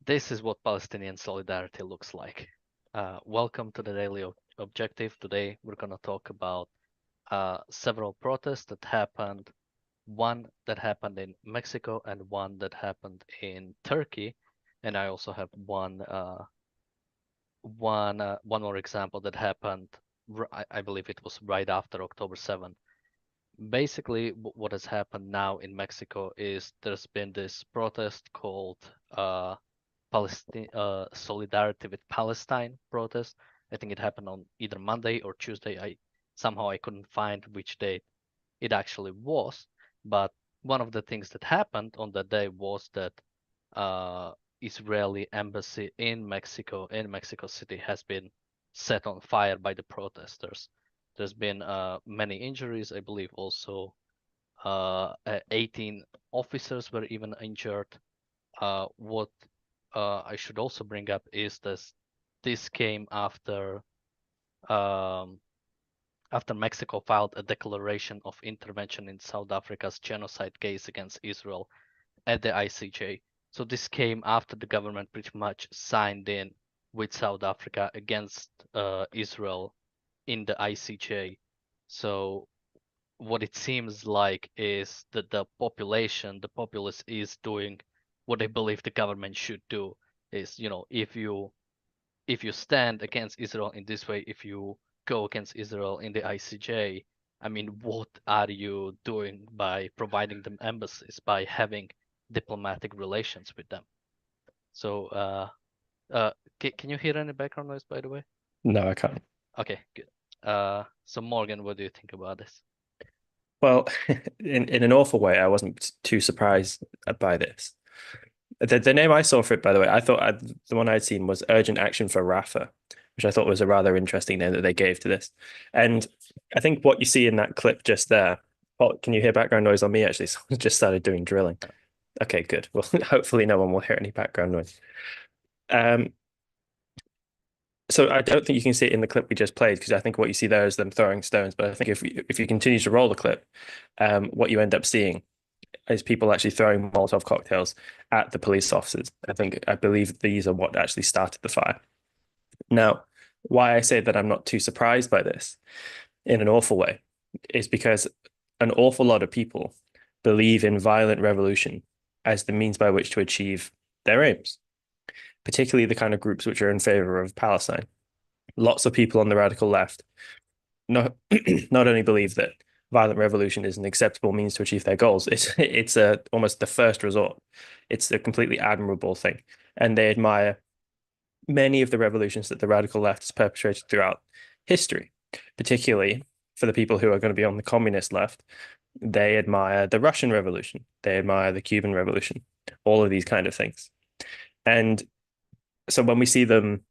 This is what Palestinian solidarity looks like. Welcome to the Daily Objective. Today we're going to talk about several protests that happened. One that happened in Mexico and one that happened in Turkey, and I also have one more example that happened. I believe it was right after October 7th. Basically, what has happened now in Mexico is there's been this protest called Palestine Solidarity with Palestine protest. I think it happened on either Monday or Tuesday. I couldn't find which day it actually was, but one of the things that happened on that day was that uh, Israeli embassy in Mexico City, has been set on fire by the protesters. There's been many injuries. I believe also 18 officers were even injured. What I should also bring up is this came um, after Mexico filed a declaration of intervention in South Africa's genocide case against Israel at the ICJ. So this came after the government pretty much signed in with South Africa against Israel in the ICJ. So what it seems like is that the populace is doing what they believe the government should do. Is, if you stand against Israel in this way, if you go against Israel in the ICJ, I mean, what are you doing by providing them embassies, by having diplomatic relations with them? So, can you hear any background noise, by the way? No, I can't. Okay, good. So Morgan, what do you think about this? Well, in an awful way, I wasn't too surprised by this. The name I saw for it, by the way, the one I'd seen was Urgent Action for Rafah, which I thought was a rather interesting name that they gave to this. And I think what you see in that clip just there, oh, can you hear background noise on me actually? Someone just started doing drilling. Okay, good. Well, hopefully no one will hear any background noise. Um, so I don't think you can see it in the clip we just played because I think what you see there is them throwing stones. But I think if you continue to roll the clip, what you end up seeing is people actually throwing Molotov cocktails at the police officers. I believe these are what actually started the fire. Now, why I say that I'm not too surprised by this in an awful way is because an awful lot of people believe in violent revolution as the means by which to achieve their aims, particularly the kind of groups which are in favor of Palestine. Lots of people on the radical left not not only believe that violent revolution is an acceptable means to achieve their goals, it's a almost the first resort. It's a completely admirable thing, and they admire many of the revolutions that the radical left has perpetrated throughout history, particularly for the people who are going to be on the communist left. They admire the Russian Revolution, they admire the Cuban Revolution, all of these kind of things. And so when we see them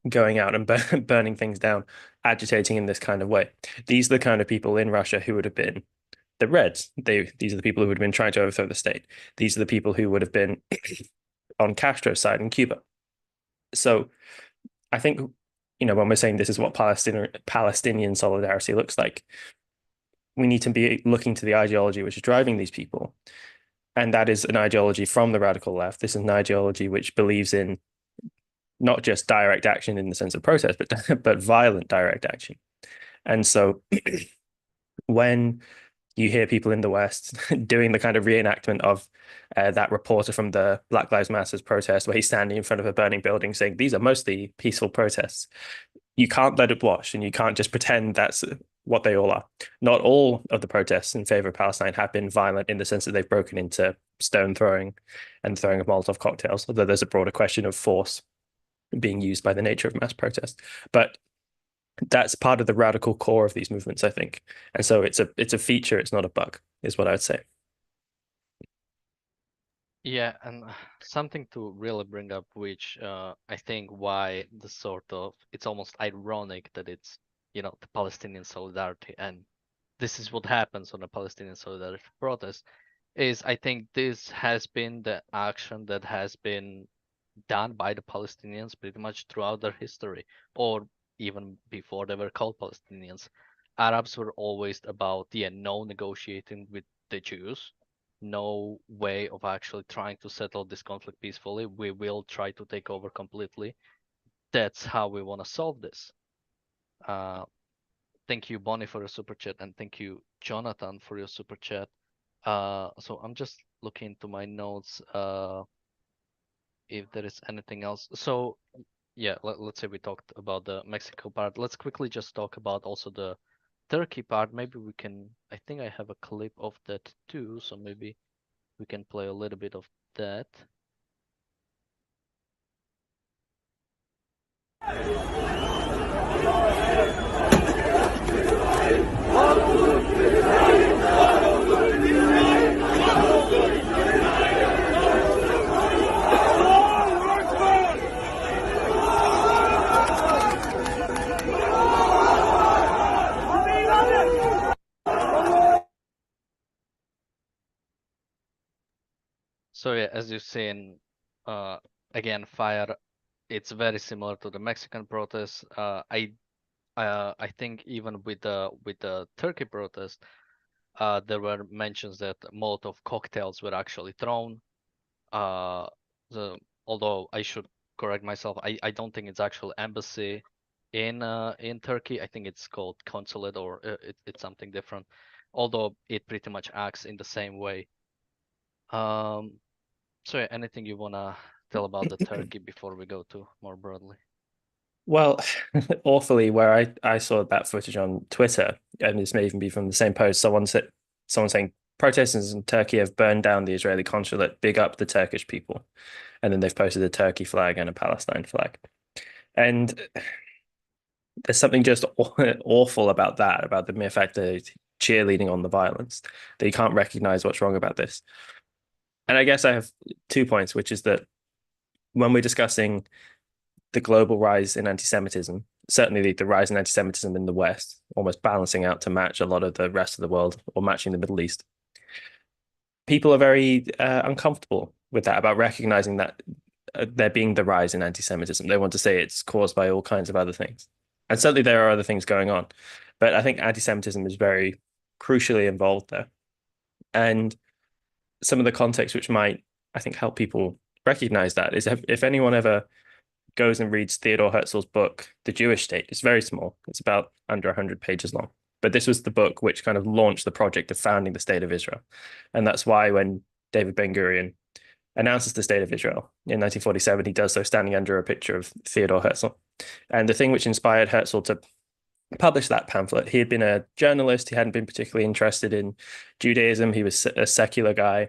going out and burning things down, agitating in this kind of way. These are the kind of people in Russia who would have been the Reds. These are the people who would have been trying to overthrow the state. These are the people who would have been on Castro's side in Cuba. So I think, when we're saying this is what Palestinian solidarity looks like, we need to be looking to the ideology which is driving these people. And that is an ideology from the radical left. This is an ideology which believes in not just direct action in the sense of protest, but violent direct action. And so when you hear people in the West doing the kind of reenactment of that reporter from the Black Lives Matter protest, where he's standing in front of a burning building saying, these are mostly peaceful protests, you can't let it wash and you can't just pretend that's what they all are. Not all of the protests in favor of Palestine have been violent in the sense that they've broken into stone throwing and throwing of Molotov cocktails, although there's a broader question of force being used by the nature of mass protest. But that's part of the radical core of these movements, I think. And so it's a feature, it's not a bug, is what I would say. Yeah, and something to really bring up, which I think why the sort of it's almost ironic that it's the Palestinian solidarity, and this is what happens on a Palestinian solidarity protest, is I think this has been the action that has been done by the Palestinians pretty much throughout their history, or even before they were called Palestinians. Arabs were always about no negotiating with the Jews, no way of actually trying to settle this conflict peacefully. We will try to take over completely. That's how we want to solve this. Uh, Thank you, Bonnie, for your super chat, and thank you, Jonathan, for your super chat. So I'm just looking to my notes if there is anything else. So yeah, let's say we talked about the Mexico part. Let's quickly just talk about also the Turkey part. Maybe we can, I think I have a clip of that too, so maybe we can play a little bit of that. So yeah, as you've seen, again, fire. It's very similar to the Mexican protests. I think even with the Turkey protest, there were mentions that Molotov cocktails were actually thrown. Uh, Although I should correct myself, I don't think it's actual embassy in Turkey. I think it's called consulate, or it's something different. Although it pretty much acts in the same way. Um, so yeah, anything you wanna tell about the Turkey before we go to more broadly? Well, awfully, where I saw that footage on Twitter, and this may even be from the same post, someone saying protesters in Turkey have burned down the Israeli consulate, big up the Turkish people. And then they've posted a Turkey flag and a Palestine flag. And there's something just awful about that, about the mere fact that it's cheerleading on the violence, that you can't recognize what's wrong about this. And I guess I have 2 points, which is that when we're discussing the global rise in anti-Semitism, certainly the rise in anti-Semitism in the West, almost balancing out to match a lot of the rest of the world or matching the Middle East, people are very uncomfortable with that, about recognizing that there being the rise in anti-Semitism. They want to say it's caused by all kinds of other things. And certainly there are other things going on. But I think anti-Semitism is very crucially involved there. And some of the context which might, I think, help people recognize that is if anyone ever goes and reads Theodor Herzl's book, The Jewish State, it's very small. It's about under 100 pages long. But this was the book which kind of launched the project of founding the State of Israel. And that's why when David Ben-Gurion announces the State of Israel in 1947, he does so standing under a picture of Theodor Herzl. And the thing which inspired Herzl to publish that pamphlet, he had been a journalist. He hadn't been particularly interested in Judaism. He was a secular guy,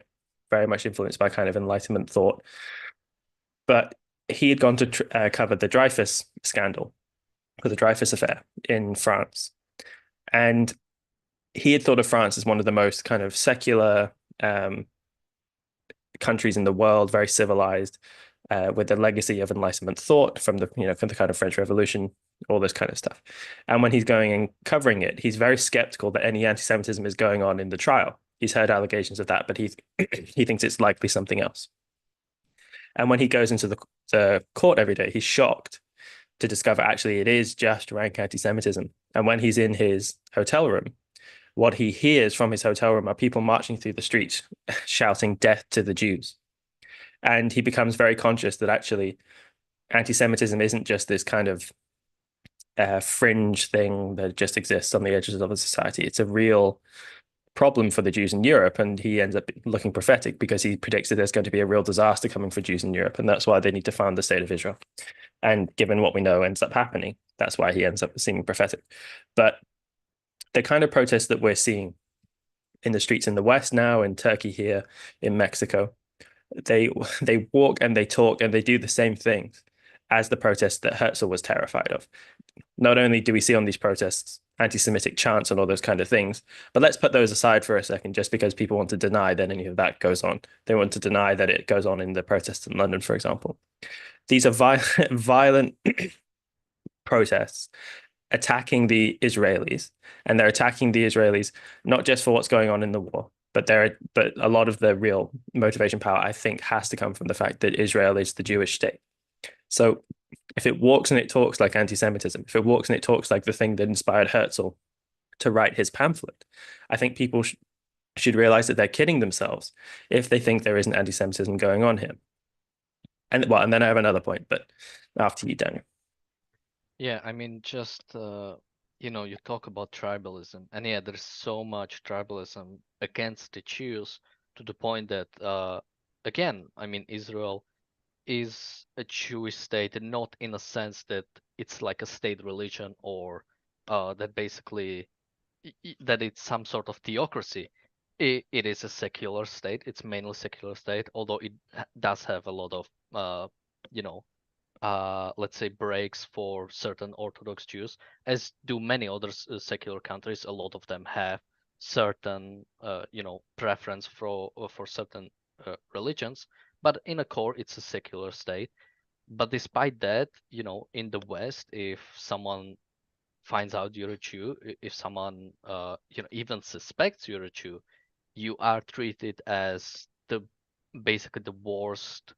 very much influenced by kind of Enlightenment thought. But he had gone to cover the Dreyfus scandal, or the Dreyfus affair in France. And he had thought of France as one of the most kind of secular countries in the world, very civilized, with the legacy of Enlightenment thought from the kind of French Revolution, all this kind of stuff. And when he's going and covering it, he's very skeptical that any anti-Semitism is going on in the trial. He's heard allegations of that, but he thinks it's likely something else. And when he goes into the court every day, he's shocked to discover actually it is just rank anti-Semitism. And when he's in his hotel room, what he hears from his hotel room are people marching through the streets shouting death to the Jews. And he becomes very conscious that actually anti-Semitism isn't just this kind of fringe thing that just exists on the edges of a society. It's a real problem for the Jews in Europe. And he ends up looking prophetic because he predicts that there's going to be a real disaster coming for Jews in Europe. And that's why they need to found the State of Israel. And given what we know ends up happening, that's why he ends up seeming prophetic. But the kind of protests that we're seeing in the streets in the West now, in Turkey here, in Mexico, they walk and they talk and they do the same things as the protests that Herzl was terrified of. Not only do we see on these protests anti-Semitic chants and all those kind of things, but let's put those aside for a second, just because people want to deny that any of that goes on. They want to deny that it goes on in the protests in London, for example. These are violent protests attacking the Israelis, and they're attacking the Israelis not just for what's going on in the war, but a lot of the real motivation power, I think, has to come from the fact that Israel is the Jewish state. So if it walks and it talks like anti-Semitism, if it walks and it talks like the thing that inspired Herzl to write his pamphlet, I think people should realize that they're kidding themselves if they think there isn't anti-Semitism going on here. And well, and then I have another point, but after you, Daniel. Yeah, I mean, just you talk about tribalism, and yeah, there's so much tribalism against the Jews to the point that, again, I mean, Israel is a Jewish state, and not in a sense that it's like a state religion or that basically that it's some sort of theocracy. It is a secular state. It's mainly secular state, although it does have a lot of you know let's say breaks for certain Orthodox Jews, as do many other secular countries. A lot of them have certain preference for certain religions, but in a core, it's a secular state. But despite that, in the West, if someone finds out you're a Jew, if someone even suspects you're a Jew, you are treated as the basically the worst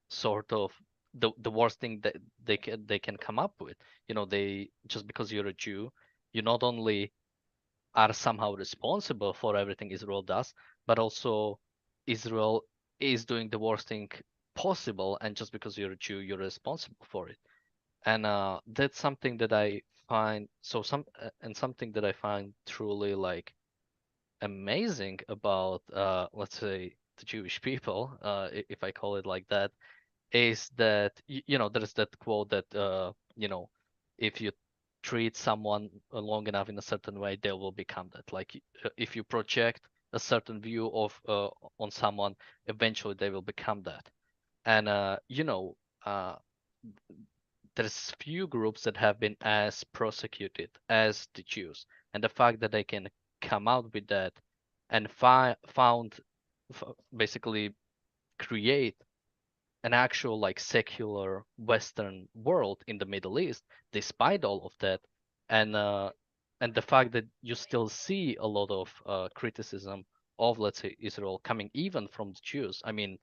sort of the worst thing that they can come up with. They just because you're a Jew, you not only are somehow responsible for everything Israel does, but also Israel is doing the worst thing possible, and just because you're a Jew, you're responsible for it. And that's something that I find and something that I find truly like amazing about let's say the Jewish people, if I call it like that, is that there's that quote that if you treat someone long enough in a certain way, they will become that. Like if you project a certain view of on someone, eventually they will become that. And uh, there's few groups that have been as prosecuted as the Jews, and the fact that they can come out with that and basically create an actual like secular Western world in the Middle East, despite all of that, and the fact that you still see a lot of criticism of, let's say, Israel coming even from the Jews. I mean,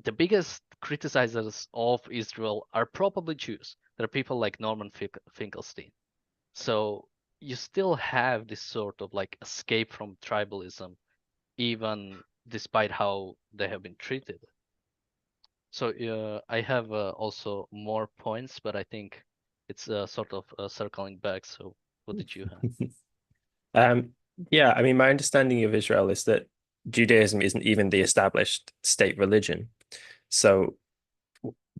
the biggest criticizers of Israel are probably Jews. There are people like Norman Finkelstein. So you still have this sort of like escape from tribalism, even despite how they have been treated. So I have also more points, but I think it's sort of circling back. So what did you have? Um, yeah, I mean, my understanding of Israel is that Judaism isn't even the established state religion. So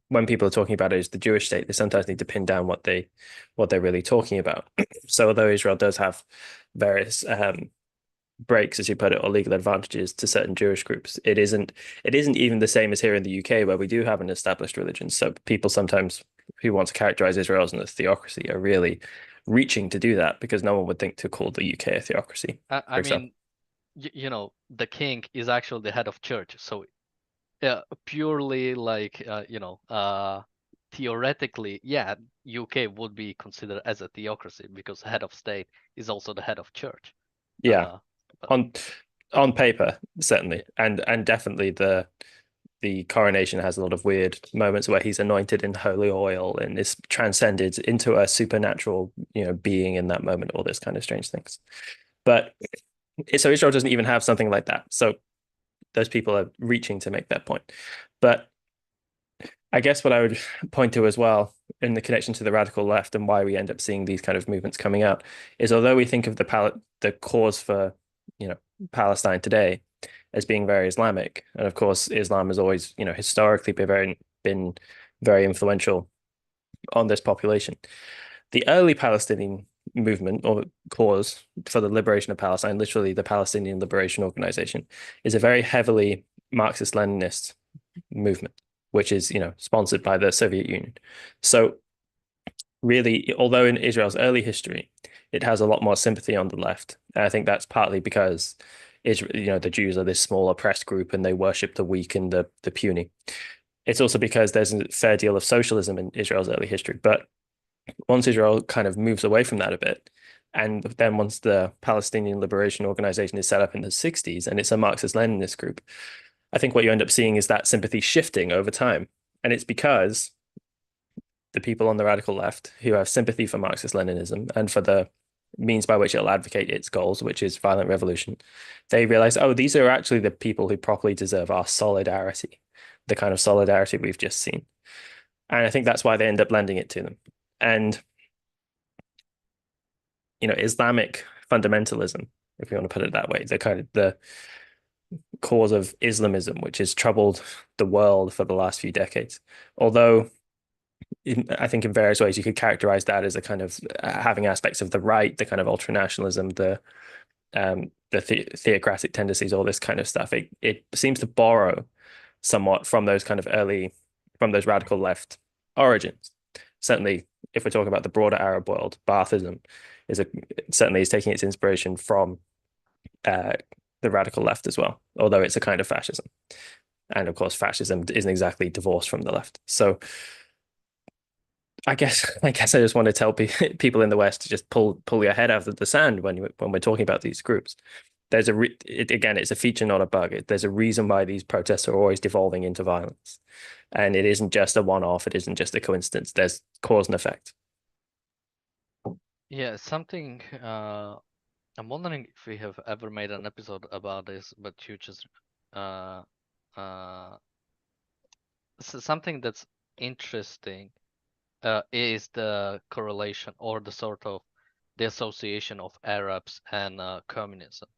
when people are talking about it as the Jewish state, they sometimes need to pin down what they're really talking about. So although Israel does have various breaks, as you put it, or legal advantages to certain Jewish groups, it isn't even the same as here in the UK, where we do have an established religion. So people sometimes who want to characterize Israel as a theocracy are really reaching to do that, because no one would think to call the UK a theocracy, I for example. mean, the king is actually the head of church, so purely like theoretically, yeah, UK would be considered as a theocracy because head of state is also the head of church. Yeah, Uh, but on on paper, certainly, and definitely the coronation has a lot of weird moments where he's anointed in holy oil and is transcended into a supernatural, being in that moment, all this kind of strange things. But so Israel doesn't even have something like that. So those people are reaching to make that point. But I guess what I would point to as well in the connection to the radical left and why we end up seeing these kind of movements coming out is, although we think of the cause for, you know, Palestine today as being very Islamic, and of course Islam has always, historically been very influential on this population. The early Palestinian movement or cause for the liberation of Palestine, literally the Palestinian Liberation Organization, is a very heavily Marxist-Leninist movement, which is, sponsored by the Soviet Union. So really, although in Israel's early history, it has a lot more sympathy on the left. And I think that's partly because Israel, the Jews are this small oppressed group and they worship the weak and the puny. It's also because there's a fair deal of socialism in Israel's early history. But once Israel kind of moves away from that a bit, and then once the Palestinian Liberation Organization is set up in the 60s and it's a Marxist-Leninist group, I think what you end up seeing is that sympathy shifting over time. And it's because the people on the radical left who have sympathy for Marxist-Leninism and for the means by which it'll advocate its goals, which is violent revolution, they realize, oh, these are actually the people who properly deserve our solidarity, the kind of solidarity we've just seen. And I think that's why they end up lending it to them. And, Islamic fundamentalism, if you want to put it that way, the kind of the cause of Islamism, which has troubled the world for the last few decades. Although I think in various ways you could characterize that as a kind of having aspects of the right, the kind of ultranationalism, the theocratic tendencies, all this kind of stuff. It seems to borrow somewhat from those kind of from those radical left origins. Certainly, if we're talking about the broader Arab world, Baathism certainly is taking its inspiration from uh, the radical left as well, although it's a kind of fascism. And of course, fascism isn't exactly divorced from the left. So I guess I just want to tell people in the West to just pull your head out of the sand when we're talking about these groups. Again, it's a feature, not a bug. There's a reason why these protests are always devolving into violence, and it isn't just a one-off. It isn't just a coincidence. There's cause and effect. Yeah, something I'm wondering if we have ever made an episode about this, but you just uh uh something that's interesting is the correlation or the sort of the association of Arabs and communism.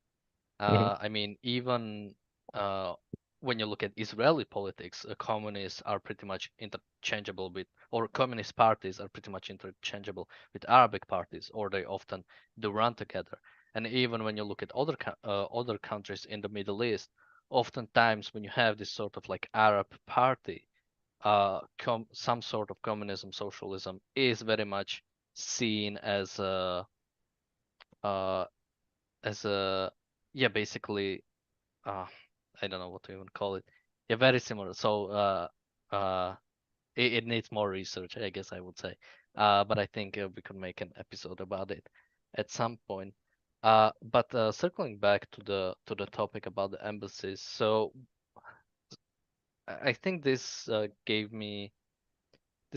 Mhm. I mean, even uh, when you look at Israeli politics, communists are pretty much interchangeable with, or communist parties are pretty much interchangeable with Arabic parties, or they often do run together. And even when you look at other countries in the Middle East, oftentimes when you have this sort of like Arab party, some sort of communism, socialism is very much seen uh, as a yeah, basically uh, I don't know what to even call it. Yeah, very similar. So it needs more research, I guess I would say. But I think we could make an episode about it at some point. But circling back to the topic about the embassies, so I think this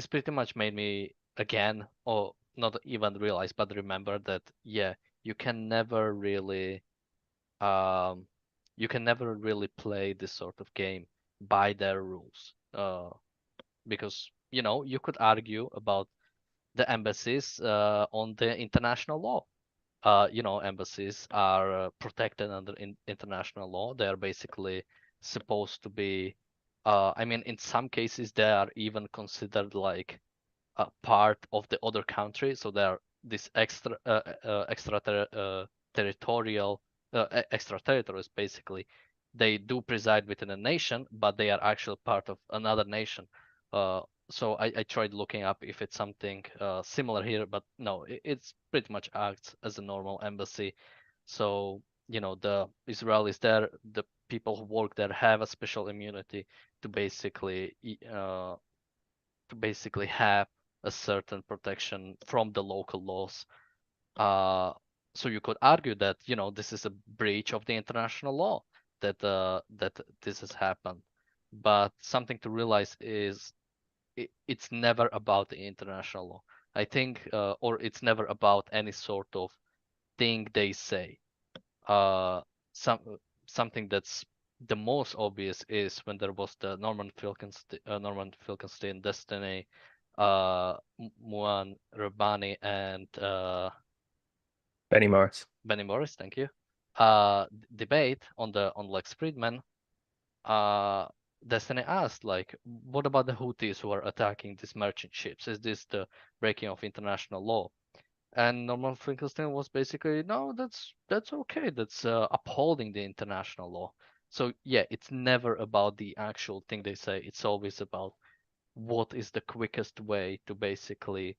pretty much made me again, or not even realize, but remember that yeah, you can never really um, you can never really play this sort of game by their rules. Because you could argue about the embassies on the international law. Embassies are protected under international law. They are basically supposed to be. I mean, in some cases, they are even considered like a part of the other country, so they are this territorial extraterritorials basically. They do preside within a nation, but they are actually part of another nation. So I tried looking up if it's something similar here, but no, it's pretty much acts as a normal embassy. So the Israelis there, the people who work there have a special immunity to basically have a certain protection from the local laws. So you could argue that this is a breach of the international law that this has happened. But something to realize is it's never about the international law. I think, or it's never about any sort of thing they say. Uh, some something that's the most obvious is when there was the Norman Finkelstein Destiny, Muan Rabani and Benny Morris. Benny Morris, thank you. Debate on Lex Friedman. Uh, Destiny asked, like, what about the Houthis who are attacking these merchant ships? Is this the breaking of international law? And Norman Finkelstein was basically, no, that's okay. That's upholding the international law. So yeah, it's never about the actual thing they say. It's always about what is the quickest way to basically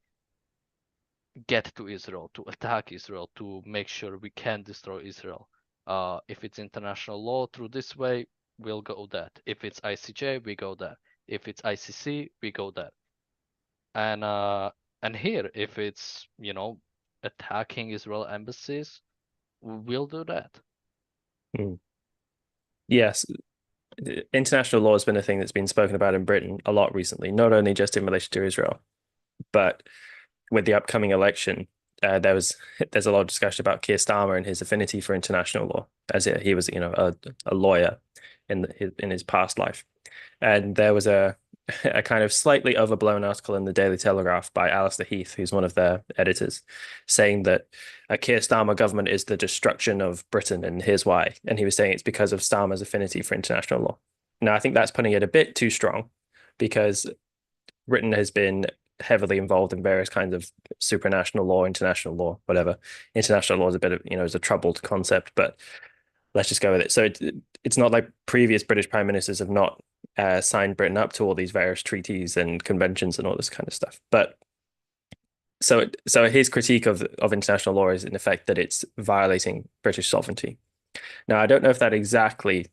get to Israel, to attack Israel, to make sure we can destroy Israel. If it's international law through this way, we'll go that. If it's ICJ, we go that. If it's ICC, we go that. And here, if it's attacking Israel embassies, we'll do that. Mm. Yes, international law has been a thing that's been spoken about in Britain a lot recently, not only just in relation to Israel, but with the upcoming election, there's a lot of discussion about Keir Starmer and his affinity for international law, as he was, a lawyer in his past life. And there was a kind of slightly overblown article in the Daily Telegraph by Alistair Heath, who's one of their editors, saying that a Keir Starmer government is the destruction of Britain, and here's why. And he was saying it's because of Starmer's affinity for international law. Now, I think that's putting it a bit too strong, because Britain has been heavily involved in various kinds of supranational law, international law, whatever. International law is a bit of, is a troubled concept, but let's just go with it. So it's not like previous British prime ministers have not signed Britain up to all these various treaties and conventions and all this kind of stuff. But so his critique of international law is in effect that it's violating British sovereignty. Now, I don't know if that exactly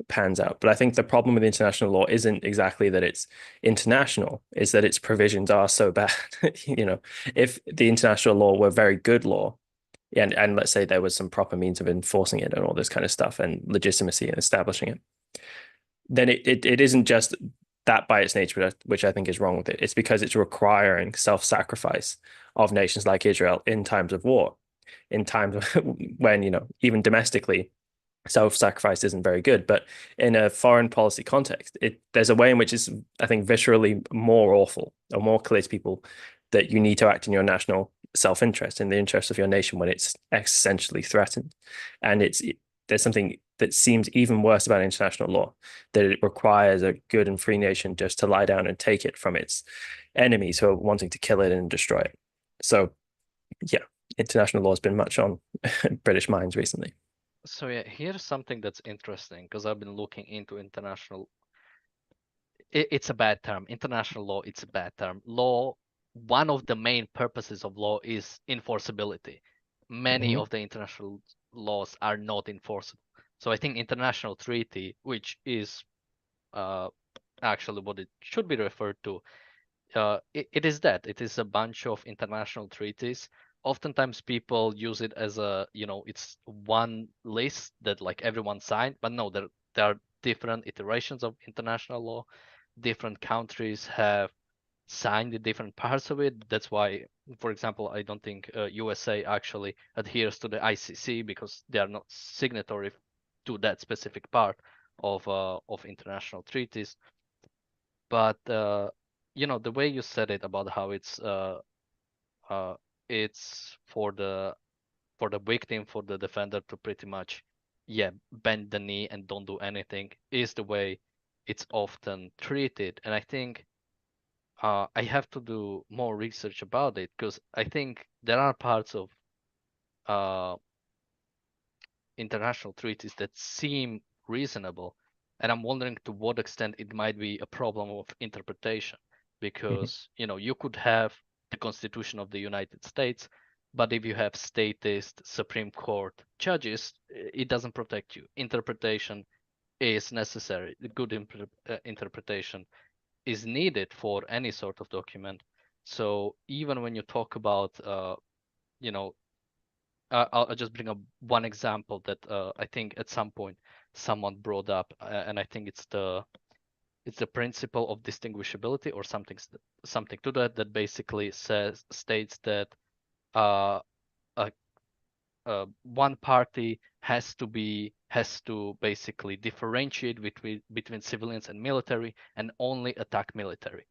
pans out, but I think the problem with international law isn't exactly that it's international, is that its provisions are so bad. If the international law were very good law, and let's say there was some proper means of enforcing it and all this kind of stuff and legitimacy in establishing it, then it isn't just that by its nature, which I think is wrong with it. It's because it's requiring self-sacrifice of nations like Israel in times of war, in times when, even domestically, self-sacrifice isn't very good. But in a foreign policy context, there's a way in which it's, I think, viscerally more awful or more clear to people that you need to act in your national self-interest, in the interest of your nation when it's existentially threatened. And there's something that seems even worse about international law, that it requires a good and free nation just to lie down and take it from its enemies who are wanting to kill it and destroy it. So, yeah, international law has been much on British minds recently. So yeah, here's something that's interesting because I've been looking into international. It's a bad term. International law, it's a bad term. Law, one of the main purposes of law is enforceability. Many Mm-hmm. of the international laws are not enforceable. So I think international treaty, which is actually what it should be referred to, it is that. It is a bunch of international treaties. Oftentimes people use it as it's one list that like everyone signed, but no, there are different iterations of international law. Different countries have signed the different parts of it. That's why, for example, I don't think USA actually adheres to the ICC because they are not signatory to that specific part of international treaties. But the way you said it about how it's for the victim, for the defender to pretty much, yeah, bend the knee and don't do anything is the way it's often treated. And I think I have to do more research about it because I think there are parts of uh, international treaties that seem reasonable, and I'm wondering to what extent it might be a problem of interpretation, Mm-hmm. because you could have the Constitution of the United States, but if you have statist Supreme Court judges, it doesn't protect you. Interpretation is necessary. The good interpretation is needed for any sort of document. So even when you talk about, you know, I'll just bring up one example that I think at some point someone brought up, and I think it's the principle of distinguishability or something to that basically states that uh, a, one party has to basically differentiate between civilians and military and only attack military.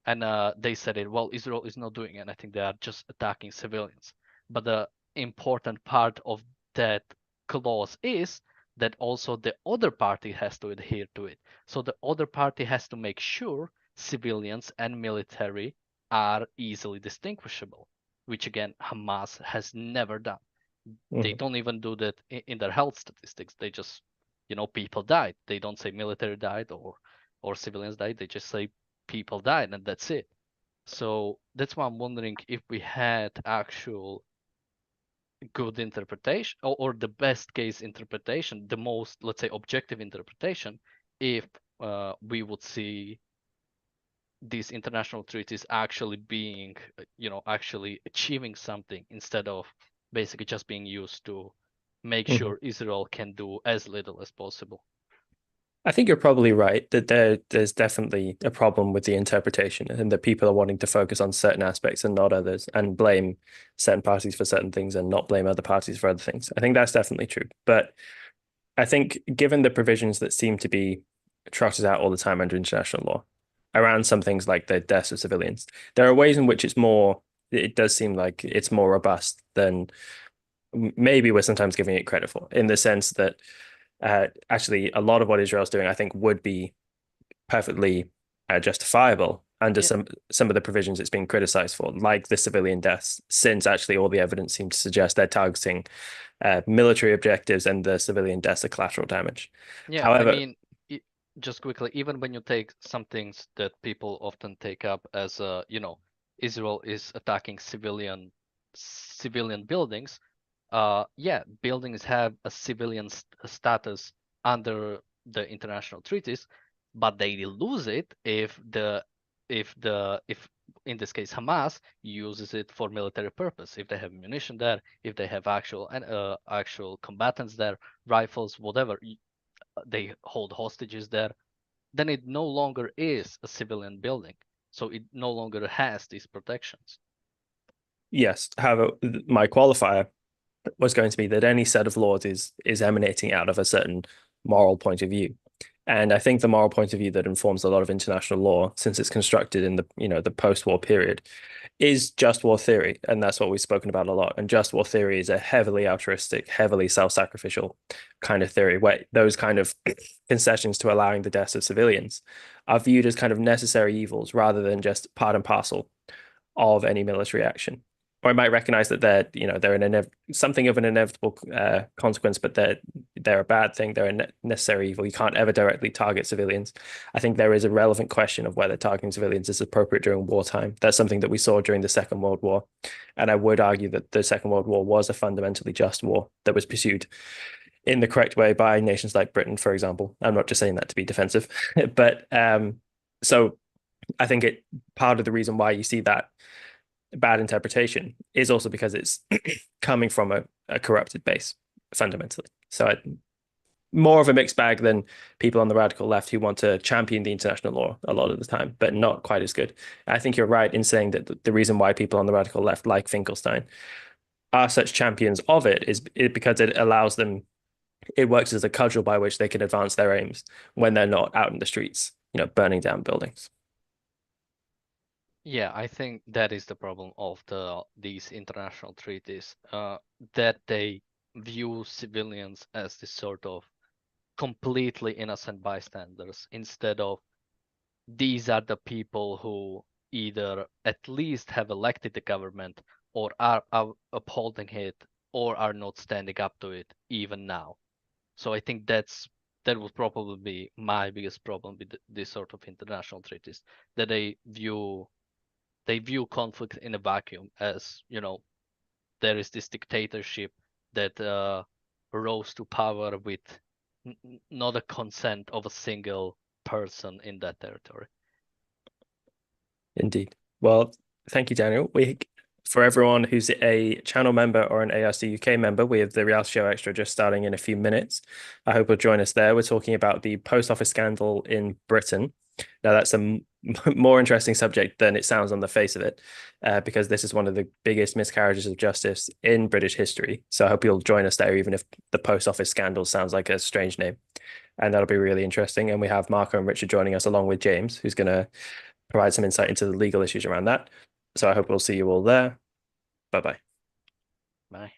And they said it, well, Israel is not doing it. And I think they are just attacking civilians. But the important part of that clause is that also the other party has to adhere to it. So the other party has to make sure civilians and military are easily distinguishable, which again, Hamas has never done. They Mm-hmm. don't even do that in their health statistics. They just, people died. They don't say military died or civilians died. They just say people died and that's it. So that's why I'm wondering if we had actual good interpretation or the best case interpretation, the most, let's say, objective interpretation, if we would see these international treaties actually being, actually achieving something instead of basically just being used to make Mm-hmm. sure Israel can do as little as possible. I think you're probably right that there's definitely a problem with the interpretation and that people are wanting to focus on certain aspects and not others and blame certain parties for certain things and not blame other parties for other things. I think that's definitely true. But I think given the provisions that seem to be trotted out all the time under international law around some things like the deaths of civilians, there are ways in which it does seem like it's more robust than maybe we're sometimes giving it credit for, in the sense that actually a lot of what Israel's doing, I think, would be perfectly justifiable under Yeah, some of the provisions it's being criticized for, like the civilian deaths, since actually all the evidence seems to suggest they're targeting military objectives and the civilian deaths are collateral damage. yeah. I However, mean, just quickly, even when you take some things that people often take up as, Israel is attacking civilian buildings. Yeah, buildings have a civilian status under the international treaties, but they lose it if in this case Hamas uses it for military purpose. If they have munition there, if they have actual combatants there, rifles, whatever, they hold hostages there, then it no longer is a civilian building. So it no longer has these protections. yes, however, my qualifier was going to be that any set of laws is emanating out of a certain moral point of view. And I think the moral point of view that informs a lot of international law, since it's constructed in the post-war period, is just war theory. And that's what we've spoken about a lot. And just war theory is a heavily altruistic, heavily self-sacrificial kind of theory, where those kind of concessions to allowing the deaths of civilians are viewed as kind of necessary evils rather than just part and parcel of any military action. Or I might recognize that they're something of an inevitable consequence, but they're a bad thing. They're a necessary evil. You can't ever directly target civilians. I think there is a relevant question of whether targeting civilians is appropriate during wartime. That's something that we saw during the Second World War, and I would argue that the Second World War was a fundamentally just war that was pursued in the correct way by nations like Britain, for example. I'm not just saying that to be defensive, but so I think part of the reason why you see that bad interpretation is also because it's coming from a corrupted base fundamentally. So more of a mixed bag than people on the radical left who want to champion the international law a lot of the time, but not quite as good. I think you're right in saying that the reason why people on the radical left like Finkelstein are such champions of it is because it allows them, it works as a cudgel by which they can advance their aims when they're not out in the streets, burning down buildings. Yeah, I think that is the problem of these international treaties, that they view civilians as this sort of completely innocent bystanders instead of these are the people who either at least have elected the government or are upholding it or are not standing up to it even now. So I think that would probably be my biggest problem with this sort of international treaties, that they view conflict in a vacuum as, there is this dictatorship that rose to power with not a consent of a single person in that territory. Indeed. Well, thank you, Daniel. For everyone who's a channel member or an ARC UK member, we have the Reality Show Extra just starting in a few minutes. I hope you'll join us there. We're talking about the post office scandal in Britain. Now, that's a more interesting subject than it sounds on the face of it, because this is one of the biggest miscarriages of justice in British history. So I hope you'll join us there, even if the post office scandal sounds like a strange name. And that'll be really interesting. And we have Marco and Richard joining us along with James, who's going to provide some insight into the legal issues around that. So I hope we'll see you all there. Bye bye. Bye.